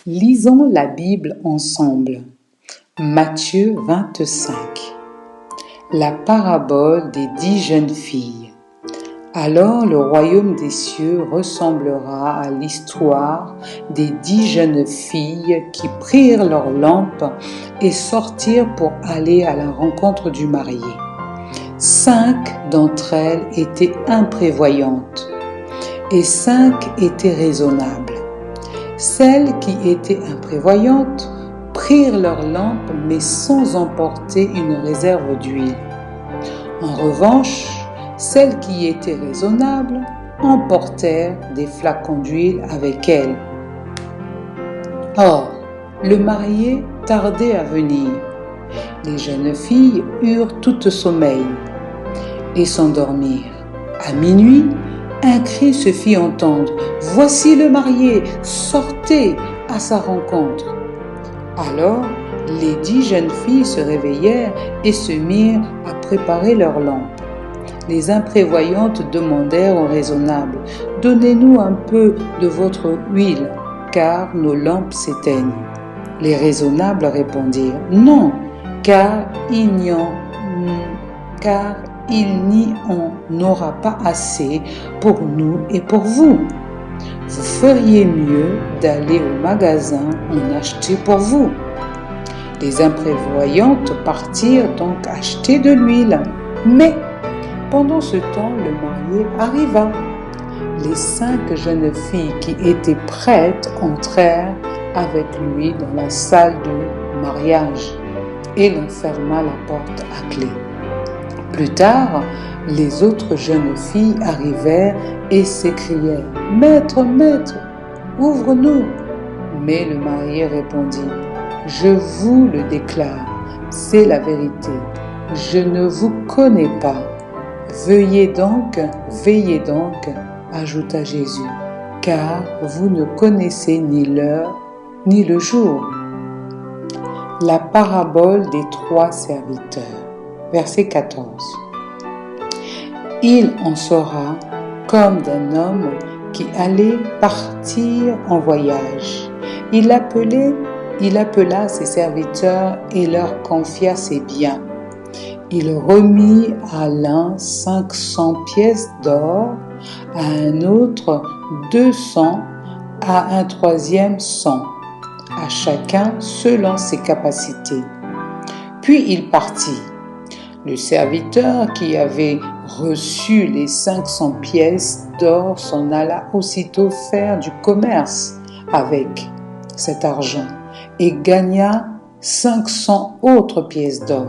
Lisons la Bible ensemble. Matthieu 25. La parabole des 10 jeunes filles. Alors le royaume des cieux ressemblera à l'histoire des 10 jeunes filles qui prirent leurs lampes et sortirent pour aller à la rencontre du marié. 5 d'entre elles étaient imprévoyantes et 5 étaient raisonnables. Celles qui étaient imprévoyantes prirent leurs lampes mais sans emporter une réserve d'huile. En revanche, celles qui étaient raisonnables emportèrent des flacons d'huile avec elles. Or, le marié tardait à venir. Les jeunes filles eurent toutes sommeil et s'endormirent. À minuit, un cri se fit entendre. « Voici le marié, sortez à sa rencontre !» Alors, les 10 jeunes filles se réveillèrent et se mirent à préparer leurs lampes. Les imprévoyantes demandèrent aux raisonnables « Donnez-nous un peu de votre huile, car nos lampes s'éteignent. » Les raisonnables répondirent « Non, car il n'y en aura pas assez pour nous et pour vous. Vous feriez mieux d'aller au magasin en acheter pour vous. » Les imprévoyantes partirent donc acheter de l'huile. Mais pendant ce temps, le marié arriva. Les 5 jeunes filles qui étaient prêtes entrèrent avec lui dans la salle de mariage et l'on ferma la porte à clé. Plus tard, les autres jeunes filles arrivèrent et s'écrièrent « Maître, maître, ouvre-nous !» Mais le marié répondit « Je vous le déclare, c'est la vérité, je ne vous connais pas. Veillez donc, ajouta Jésus, car vous ne connaissez ni l'heure ni le jour. » La parabole des 3 serviteurs. Verset 14. Il en sera comme d'un homme qui allait partir en voyage. Il appela ses serviteurs et leur confia ses biens. Il remit à l'un 500 pièces d'or, à un autre 200, à un troisième 100, à chacun selon ses capacités. Puis il partit. Le serviteur qui avait reçu les 500 pièces d'or s'en alla aussitôt faire du commerce avec cet argent et gagna 500 autres pièces d'or.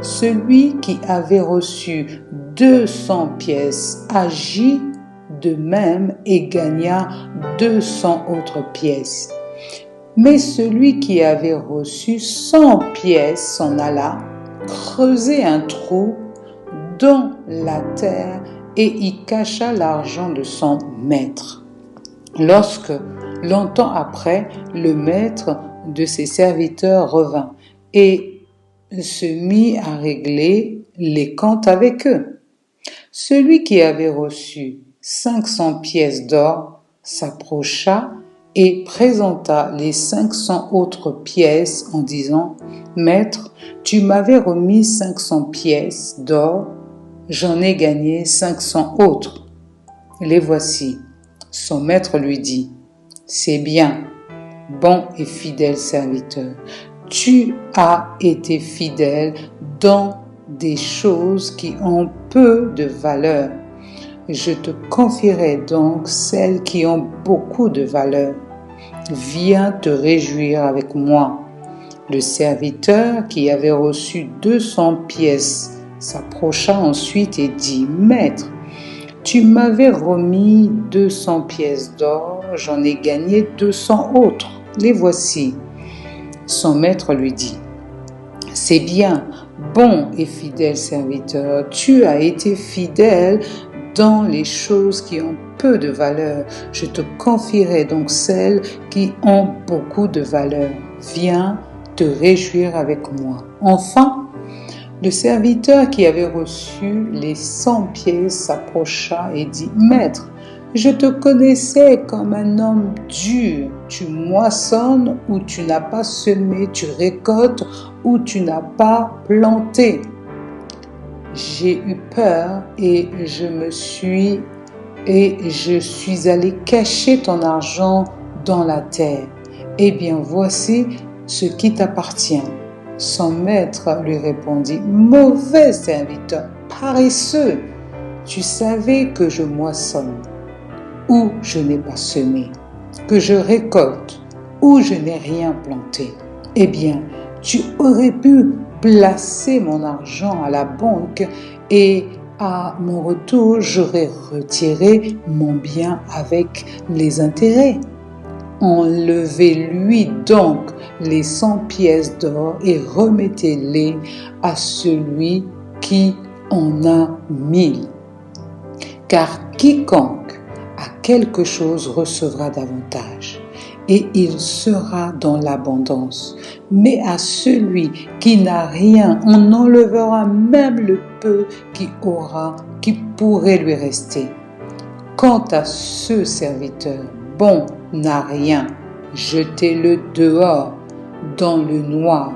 Celui qui avait reçu 200 pièces agit de même et gagna 200 autres pièces. Mais celui qui avait reçu 100 pièces s'en alla creuser un trou dans la terre et y cacha l'argent de son maître. Lorsque, longtemps après, le maître de ses serviteurs revint et se mit à régler les comptes avec eux. Celui qui avait reçu 500 pièces d'or s'approcha et présenta les 500 autres pièces en disant « Maître, tu m'avais remis 500 pièces d'or, j'en ai gagné 500 autres. Les voici. » Son maître lui dit « C'est bien, bon et fidèle serviteur. Tu as été fidèle dans des choses qui ont peu de valeur. Je te confierai donc celles qui ont beaucoup de valeur. Viens te réjouir avec moi. » Le serviteur qui avait reçu 200 pièces s'approcha ensuite et dit « Maître, tu m'avais remis 200 pièces d'or, j'en ai gagné 200 autres. Les voici. » Son maître lui dit « C'est bien, bon et fidèle serviteur, tu as été fidèle dans les choses qui ont peu de valeur. Je te confierai donc celles qui ont beaucoup de valeur. Viens te réjouir avec moi. » Enfin, le serviteur qui avait reçu les 100 pièces s'approcha et dit « Maître, Je te connaissais comme un homme dur. Tu moissonnes où tu n'as pas semé, tu récoltes où tu n'as pas planté. J'ai eu peur et je suis allé cacher ton argent dans la terre. Eh bien, voici ce qui t'appartient. Son maître lui répondit, mauvais serviteur, paresseux, tu savais que je moissonne où je n'ai pas semé, que je récolte où je n'ai rien planté. Eh bien, tu aurais pu placer mon argent à la banque et à mon retour, j'aurais retiré mon bien avec les intérêts. Enlevez-lui donc les 100 pièces d'or et remettez-les à celui qui en a 1000. Car quiconque a quelque chose recevra davantage, et il sera dans l'abondance. Mais à celui qui n'a rien, on enlèvera même le peu qui pourrait lui rester. Quant à ce serviteur, bon n'a rien, jetez-le dehors, dans le noir,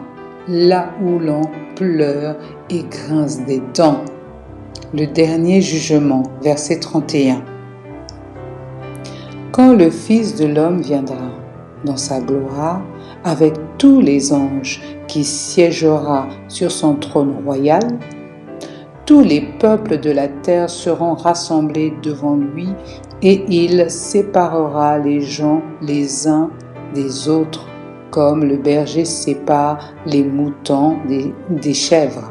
là où l'on pleure et grince des dents. Le dernier jugement, verset 31. Quand le Fils de l'homme viendra dans sa gloire, avec tous les anges qui siégera sur son trône royal, tous les peuples de la terre seront rassemblés devant lui et il séparera les gens les uns des autres, comme le berger sépare les moutons des chèvres.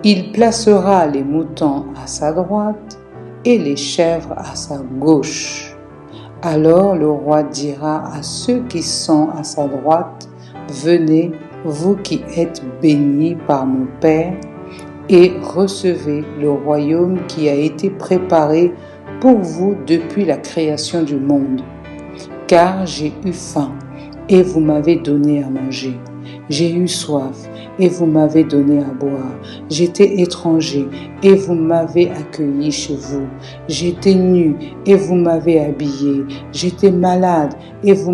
Il placera les moutons à sa droite et les chèvres à sa gauche. Alors le roi dira à ceux qui sont à sa droite, venez, vous qui êtes bénis par mon Père, et recevez le royaume qui a été préparé pour vous depuis la création du monde. Car j'ai eu faim, et vous m'avez donné à manger. J'ai eu soif, et vous m'avez donné à boire. J'étais étranger, et vous m'avez accueilli chez vous. J'étais nu, et vous m'avez habillé. J'étais malade, et vous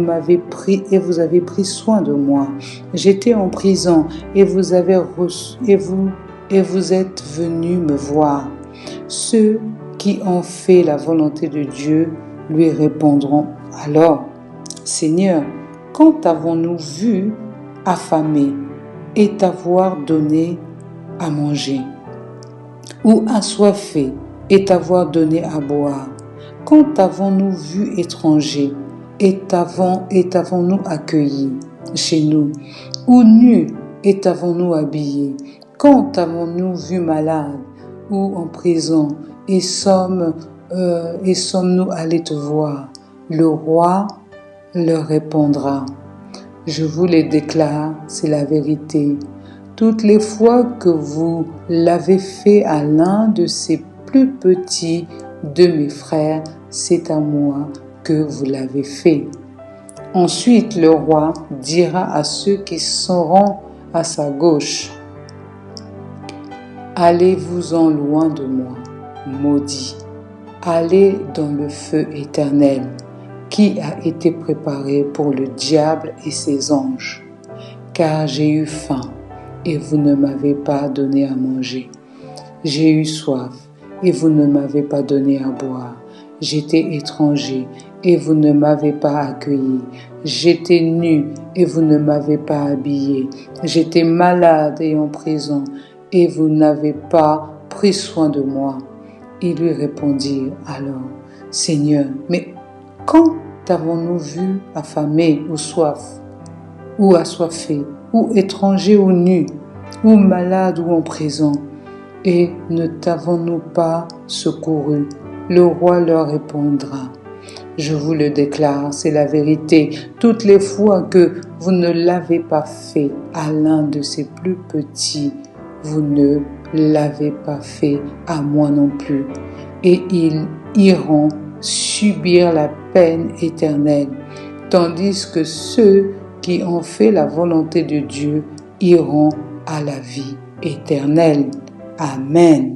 avez pris soin de moi. J'étais en prison, et vous êtes venus me voir. Ceux qui ont fait la volonté de Dieu lui répondront alors, Seigneur, quand t'avons-nous vu affamé et t'avoir donné à manger, ou assoiffé et t'avoir donné à boire? Quand t'avons-nous vu étranger et t'avons-nous accueilli chez nous, ou nu et t'avons-nous habillé? Quand t'avons-nous vu malade ou en prison et sommes-nous allés te voir? Le roi leur répondra, je vous le déclare, c'est la vérité. Toutes les fois que vous l'avez fait à l'un de ces plus petits de mes frères, c'est à moi que vous l'avez fait. Ensuite, le roi dira à ceux qui seront à sa gauche, allez-vous-en loin de moi, maudits, allez dans le feu éternel, qui a été préparé pour le diable et ses anges. Car j'ai eu faim, et vous ne m'avez pas donné à manger. J'ai eu soif, et vous ne m'avez pas donné à boire. J'étais étranger, et vous ne m'avez pas accueilli. J'étais nu, et vous ne m'avez pas habillé. J'étais malade et en prison, et vous n'avez pas pris soin de moi. Ils lui répondirent alors, Seigneur, mais quand t'avons-nous vu affamé ou soif, ou assoiffé, ou étranger ou nu, ou malade ou en prison, et ne t'avons-nous pas secouru? Le roi leur répondra, je vous le déclare, c'est la vérité. Toutes les fois que vous ne l'avez pas fait à l'un de ces plus petits, vous ne l'avez pas fait à moi non plus. Et ils iront subir la peine éternelle, tandis que ceux qui ont fait la volonté de Dieu iront à la vie éternelle. Amen.